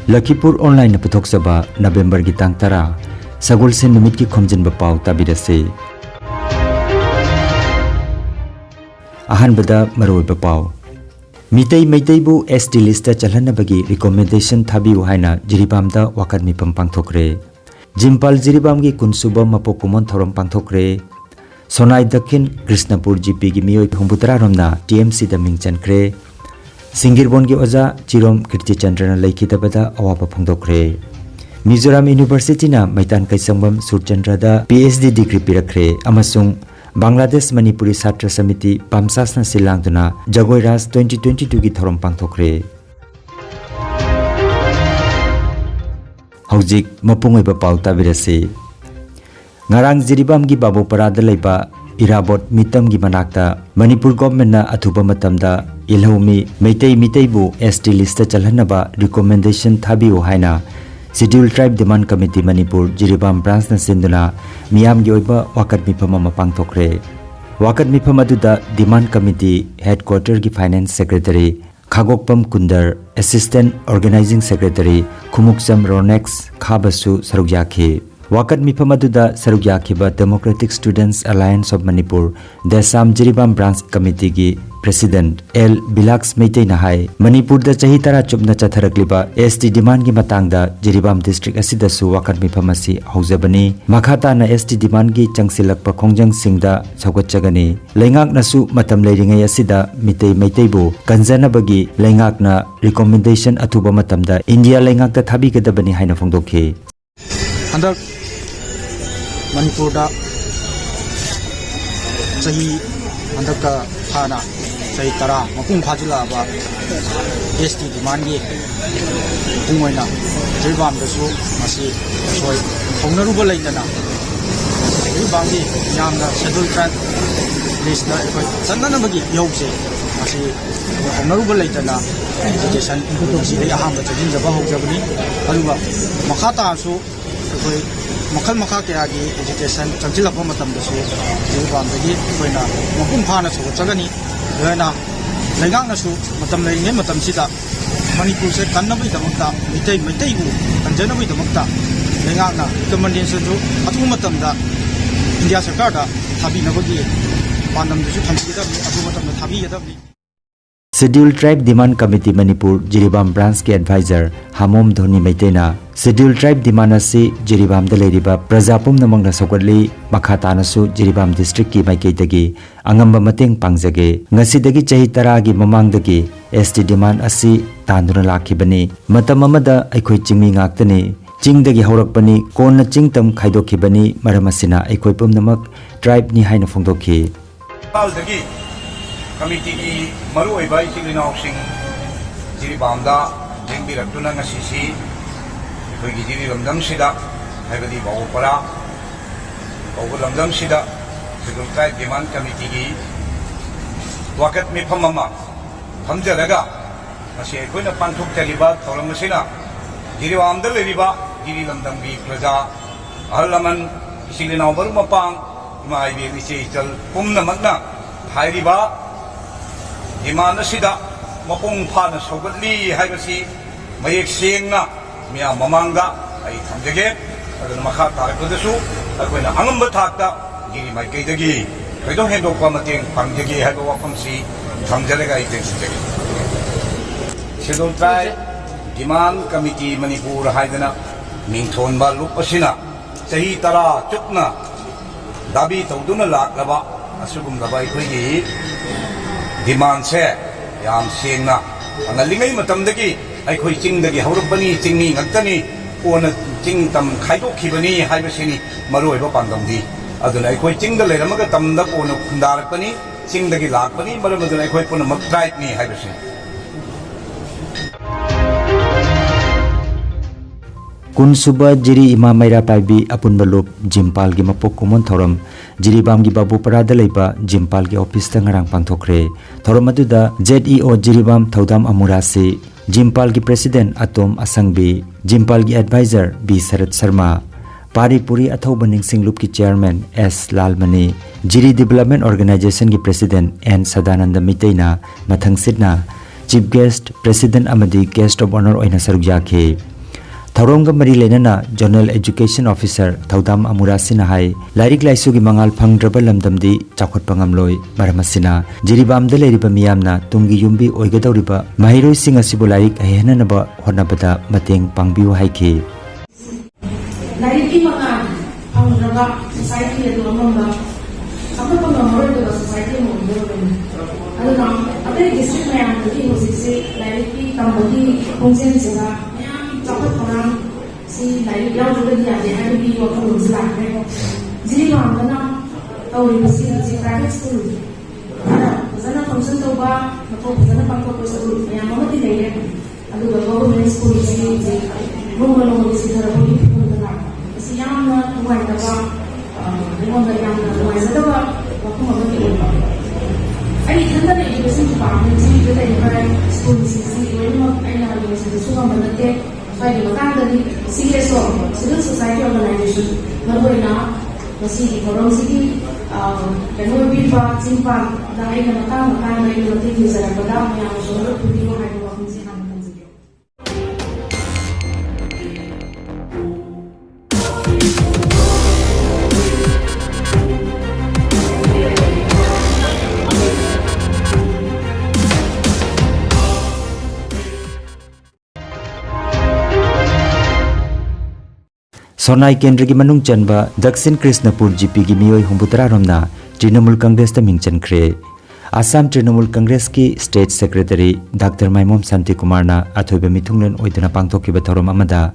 Lakhipuronline na putoksaba November gitang tara sagol sen numit ki Khomjinba Pao tabirase. Ahanbada maroiba Pao Mitay bu ST lista chalhanabagi recommendation thabiu haina jiribamda wakat mipam pangthokre. Jimpal jiribam gi kunsuba mapokumon thorom pangthokre. Sonai Dakhin Krishnapur GP gi miyoi humbutara romna TMC da mingchankre. Singirbon gi oja Chirom Kirti Chandrana laikhitabada awaba phangdokre. Mizoram University na Maitan Kaisambam Surchandra da PhD degree pirakre amasung Bangladesh Manipuri Satra Samiti Pamsasna Silangtuna Jagoi Ras 2022 gi thorom pangthokre. Haujik mapungoiba Pao tabirase. Ngarang jiribam gi babu parada leiba irabot mitam gi manakta Manipur government na athuba matamda ilhomi mitay bu ST list chalhanaba recommendation thabiu haina Scheduled Tribe Demand Committee Manipur Jiribam branch na sinduna miyam gi oiba wakat mifam ama pangthokre. Wakat mifam aduda Demand Committee Headquarter gi Finance Secretary Khagokpam Kundar Assistant Organizing Secretary Khumuksam Ronex Khabasu sarugyakhe. Wakat mifam aduda sarugyakhiba Democratic Students Alliance of Manipur Desam Jiribam Branch Committee gi President L. Bilax Meitei Nahai Manipur da chahi tara chupna chatharakliba ST demand gi matangda Jiribam district asida su wakat mifam asi haujabani makhata na ST demand gi changsilakpa khongjang singda chawgatchagani lengak nasu matam leiringai asida mitei bu kanjana bagi lengak na recommendation athuba matamda India lengak da thabi gadabani haina phongdokhe. Andak Manipur da chahi andak ka thana chahi tara mapung phajila ba ST demand gi pungoina jiribam da su masi soi thongnaruba leitana jiribam gi yamna schedule track list na ekoi sanna bagi yause masi thongnaruba leitana education masi dai aham da jin jaba hojabani aluba makhata su ekoi makha kaya gi education changchilakpa matamda su jiribam dagi koina mapung phana chu chagani yana lengak na su matam leinge matam sida Manipur se kannabai damakta mitei bu kanjanabai damakta lengak na recommendation ju atu matamda India sarkar da thabi nabagi pandam ju thamsida atu matamda thabi yadabni. Scheduled Tribe Demand Committee Manipur Jiribam Branch ke advisor Hamom Dhoni Maitena Scheduled Tribe Demand asi Jiribam da leiriba Prajapum namangna sokatli makhata nasu Jiribam district ki maikeidagi angamba mateng pangjage ngasidagi chahi tara gi mamangdagi ST demand asi tanduna lakhibani matam amada aikhoi chingmi ngaktani chingdagi haurakpani konna chingtam khaidokhibani maramasina aikhoi pumnamak tribe ni haina phongdokhi. Committee ki maru oiba isilinaw sing Jiribam da jengbirakuna ngasisi aikoigi jiri lamdam sida haibadi bawpara lamdam sida Scheduled Tribe Demand Committee ki wakat mifam ama thamjalaga ngasi aikoina pangthokjaliba thauram asina Jiribam da leiriba jiri lamdam gi praja ahal laman isilinaw baru mapang ima aibe ise ichal pumnamakna hairiba Demand asida mapung phana sogatli haibasi mayek sengna miya mamangda ai thamjage aduna makha tarakadasu akoina angamba thakta giri maikaidagi kaido hendokpa mateng pangjage haiba wafamsi thamjalaga ai tensijage. Scheduled Tribe Demand Committee Manipur haidana mingthonba lupasina chahi tara chupna dabi tawduna laklaba asugumlaba aikoigi demand se yam sengna angalingai matamdagi aikhoi chingdagi haurapani chingni ngaktani ona chingtam khaidokhibani haibasini maroiba pandamdi aduna aikhoi chingda leiramaga tamda ona khundarakpani chingdagi lakpani maramaduna aikhoi puna tribe ni haibasini. Kunsuba Jiri Ima Maira Paibi Apunba Lop Jimpal gi mapok kumon thoram Jiribam gi babu parada leiba Jimpal gi office ta ngarang pangthokre thoram aduda ZEO Jiribam Thodam Amurasi Jimpal gi president Atom Asangbi Jimpal gi advisor B Sarat Sharma Paripuri Athauba Ningsinglup ki chairman S Lalmani Jiri Development Organization gi president N Sadananda Miteina mathang sitna chief guest president amadi guest of honor oina sarugyakhe Thoromga mari lenana Journal Education Officer Thaudam Amurasina hai Lairik Laisugi mangal phangdraba lamdamdi chakhot pangamloi maramasina Jiribam de leriba miyamna tungi yumbi oigadoriba mahiroi sing asibu lairik ahenanaba honabada mateng pangbiu haiki Lairik ki mangal phangdraba society adu amamba apa pangamroi da society mo adu nam ate district mayam di hosise lairik ki tambagi khongjen jaga Dapat orang si lain yang juga dia ada di waktu berjalan mereka. Jadi mana tahu di masih di private school. Ada, sana function tu bah, atau sana pangkau school. Yang mana tidak ya. Aduh, government school si rumah si terlalu banyak pun si yang mana tuan dapat, rumah yang tuan dapat waktu mana tidak. Ay, tanda na education department si kita yang school si rumah ay na education suka mendekat. Bagi matang dari CSO, Civil Society Organization, Margoina, masih forum sini, penuh bilba, simpan, dah ini matang dari nanti bisa dapat yang sudah video hari waktu sih hamil juga. Sonai Kendra ki manung chanba Dakshin Krishnapur GP ki miyoi humbutara romna Trinamool Congress ta mingchan khre Assam Trinamool Congress ki State Secretary Dr. Maimom Santi Kumar na athoiba mithunglen oiduna pangthokiba thorom amada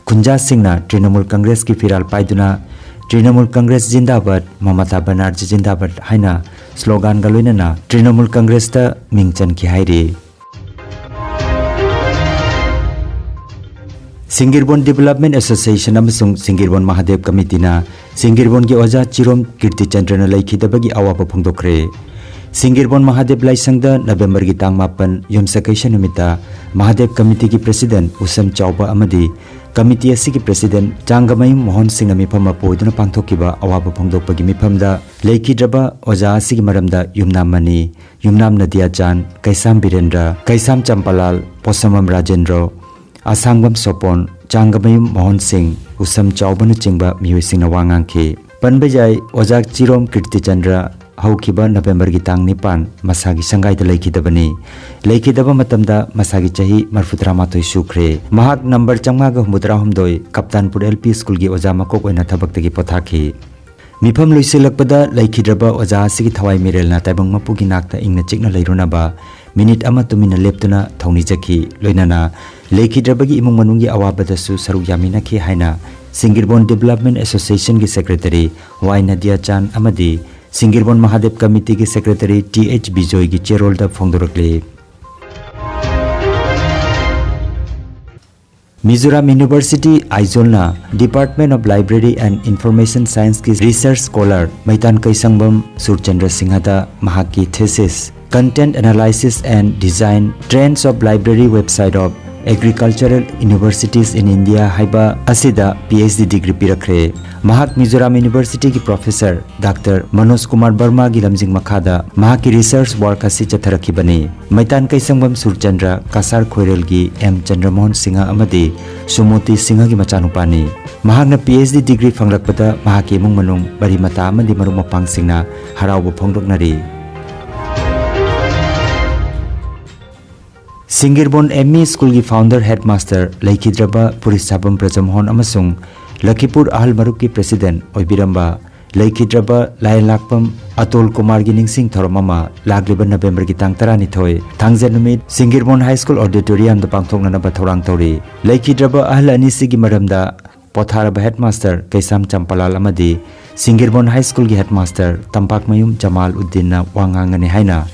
Khunja Singh na Trinamool Congress ki firal paiduna Trinamool Congress Jindabad Mamata Banerjee Jindabad haina slogan galoina na Trinamool Congress ta mingchan ki hairi Singirbon Development Association amasung Singirbon Mahadev Committee na Singirbon ki Oja Chirom Kirti Chandra na laikhidabagi awaba phongdokre Singirbon Mahadev laisangda November gi tang 8 yumsakai numita Mahadev Committee ki President Usam Chauba amadi Committee asi ki President Changamai Mohan Singh mifam apoiduna pangthokiba awaba phongdokpagi mifamda laikhidraba Oja asi ki maramda Yumnam Mani Yumnam Nadia Chan Kaisam Birendra Kaisam Champalal Posamam Rajendra Asangbam Sopon Changamayum Mohan Singh Usam Chaubana Chingba Miyoi Singh na wangangki Panbajai Ojak Chirom Kirti Chandra Haukiba November gi tang 9 masagi sangai da laikhidabani laikhidaba matamda masagi chahi marfutramatoi sukre mahak number changma ga humudra humdoi Kaptanpur LP School gi oja makok oina thabak tagi pothaki Mifam loisilakpada laikhidraba oja asigi thawai mirelna taibang mapugi nakta ingna chikna leirunaba minute ama tumina leptuna thawni jaki loinana laikhidrabagi imung manungi awabadasu saruk yamina ki haina Singirbon Development Association ki Secretary Y Nadia Chan amadi Singirbon Mahadev Committee ki Secretary TH Bijoy ki chairol da phongdorakle Mizoram University Aizolna Department of Library and Information Science ki Research Scholar Maitan Kaisangbam Surchandra Singhata mahaki thesis Content Analysis and Design Trends of Library Website of Agricultural Universities in India haiba asida PhD degree pirakre Mahak Mizoram University ki Professor Dr. Manoj Kumar Verma gi lamjing makhada mahaki research work asi chatharaki bani Maitan Kaisangbam Surchandra Kasar Khoirel gi M Chandramohan Singha amadi Sumoti Singha gi machanupani mahakna PhD degree fanglakpada mahaki mung manung bari mata amadi marung mapang singna harauba phongdoknari Singirbon ME School ki founder headmaster Laikhidraba Purisabam Prajamhon amasung Lakhipur Ahal Maruk ki president oibiramba Laikhidraba Lailakpam Atol Kumar gi ningsing thoromama lagliba November ki tang 12 thangja numit Singirbon High School auditorium da pangthokna ba thorang tori Laikhidraba Ahal anisi gi maramda Potharaba headmaster Kaisam Champalal amadi Singirbon High School ki headmaster Tampak Mayum Jamal Uddin na wangangani haina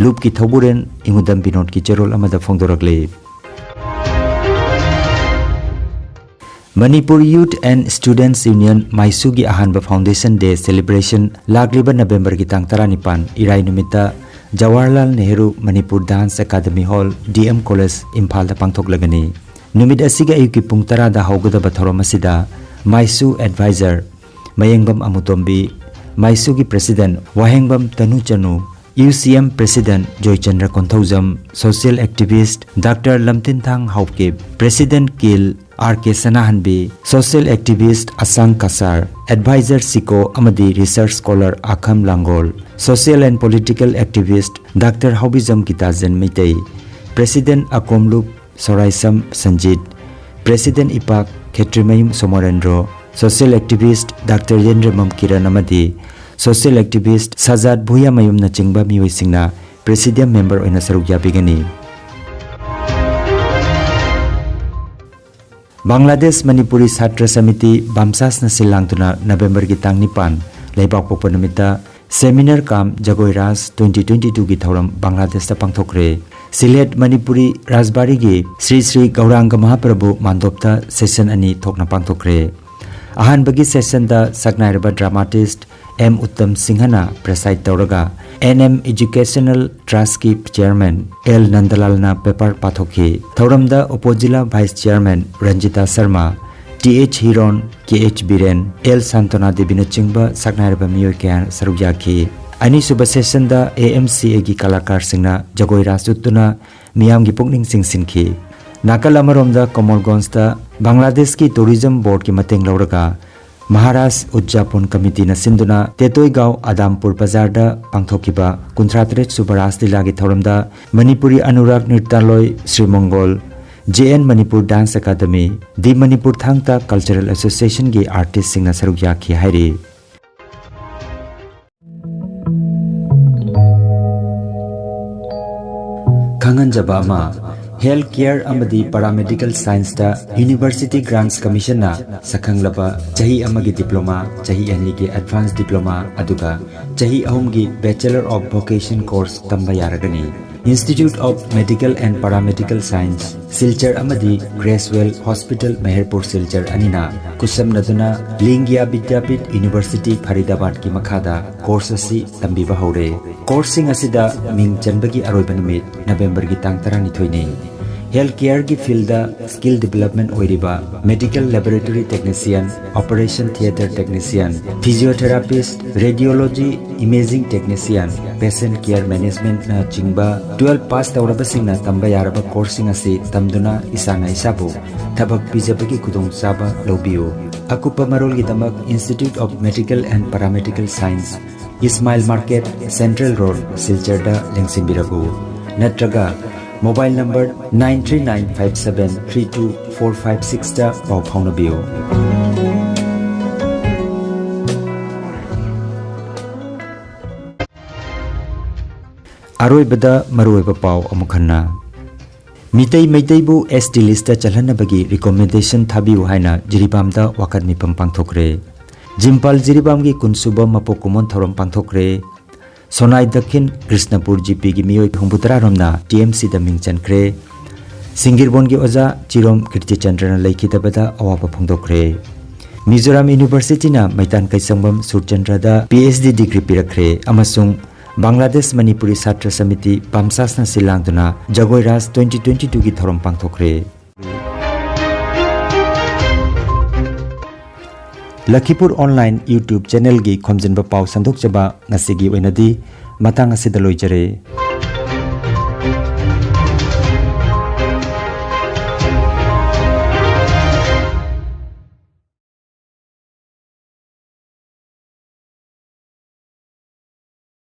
Loop ki thoburen ingudam binod ki cherol amada phongdorakle Manipur Youth and Students Union Maisugi Ahanba Foundation Day Celebration lagliba November ki tang 19 irai numita Jawaharlal Nehru Manipur Dance Academy Hall DM College Imphal da pangthoklagani numit asiga ayuki pung 10 da haugadaba thorom asida Maisu Advisor Mayengbam Amutombi Maisugi President Wahengbam Tanu Chanu UCM President Joy Chandra Konthaujam, Social Activist Dr. Lamtinthang Haupke, President Kil RK Sanahanbi, Social Activist Asang Kasar, Advisor Siko Amadi Research Scholar Akham Langol, Social and Political Activist Dr. Haubizam Kitazen Mitei, President Akomlup Soraisam Sanjit, President Ipak Khetrimayum Somarendro, Social Activist Dr. Yendramam Kiran Amadi, Social Activist Sajad Bhuya Mayum na chingba mioi singna Presidium Member oina saruk yabigani. Bangladesh Manipuri Chhatra Samiti Bamsas na silangtuna November gi tang 9 leibak pokpa numita Seminar Kam Jagoi Ras 2022 gi thoram Bangladesh ta pangthokre. Silet Manipuri Rajbari gi Sri Sri Gauranga Mahaprabhu Mandopta session ani thokna pangthokre. Ahan bagi session da saknairaba dramatist M. Uttam Singhana preside tauraga NM Educational Trust ki Chairman L. Nandalal na paper pathoki thauramda Opojila Vice Chairman Ranjita Sharma TH Hiron KH Biren L. Santona Devi na chingba saknairaba miyoy kaya sarugyaki ani suba session da AMCA gi kalakar singna jagoi rasutuna miyam gi pukning singsinki nakal amaromda Komolgons da Bangladesh ki Tourism Board ki mateng lauraga Maharashtra Ujjapon Committee na sinduna Tetoigao Adampur Bazar da pangthokiba 53 Subaras Lila gi thoramda Manipuri Anurag Nirtaloy Sri Mongol JN Manipur Dance Academy Di Manipur Thangta Cultural Association gi artist singna sarugya ki hairi Khangan Jabama Healthcare amadi Paramedical Science da University Grants Commission na sakhanglaba chahi amagi diploma, chahi ani gi advanced diploma aduga chahi ahum gi Bachelor of Vocation course tamba yaragani. Institute of Medical and Paramedical Science Silchar amadi Gracewell Hospital Meherpur Silchar anina kusam naduna Lingya Vidyapit University Faridabad ki makhada course asi tambiba haure. Coursing asida ming chanbagi aroiba numit November gi tang 12 ni. Healthcare ki field da skill development oiriba medical laboratory technician, operation theater technician, physiotherapist, radiology imaging technician, patient care management na chingba 12 pass tauraba singna tamba yaraba coursing asi tamduna isana isabu thabak pijabagi kudong saba lobiyo. Akupa marol gi damak Institute of Medical and Paramedical Science Ismail Market Central Road Silcharda Lengsimbiragu natraga Mobile number 93957324456 da pau phaunabiyo. Aroibada maroiba pau amukhanna Mitei bu ST list da chalhanabagi recommendation thabiu haina jiribamda wakat mipam pangthokre. Jimpal jiribam gi kunsuba mapokumon thorom pangthokre. Sonai Dakhin Krishnapur GP gi miyoi khungbutra romna TMC da mingchan kre Singirbon gi oja Chirom Kirti Chandra laikhitabada awapa phongdokre Mizoram University na Maitan Kaisangbam Surchandra da PhD degree pirakre amasung Bangladesh Manipuri Chhatra Samiti Bamsas na silangduna Jagoi Ras 2022 gi thorom pangthokre Lakhipuronline YouTube channel gi Khomjinba Pao sandok chaba ngasigi oinadi matang asida loijare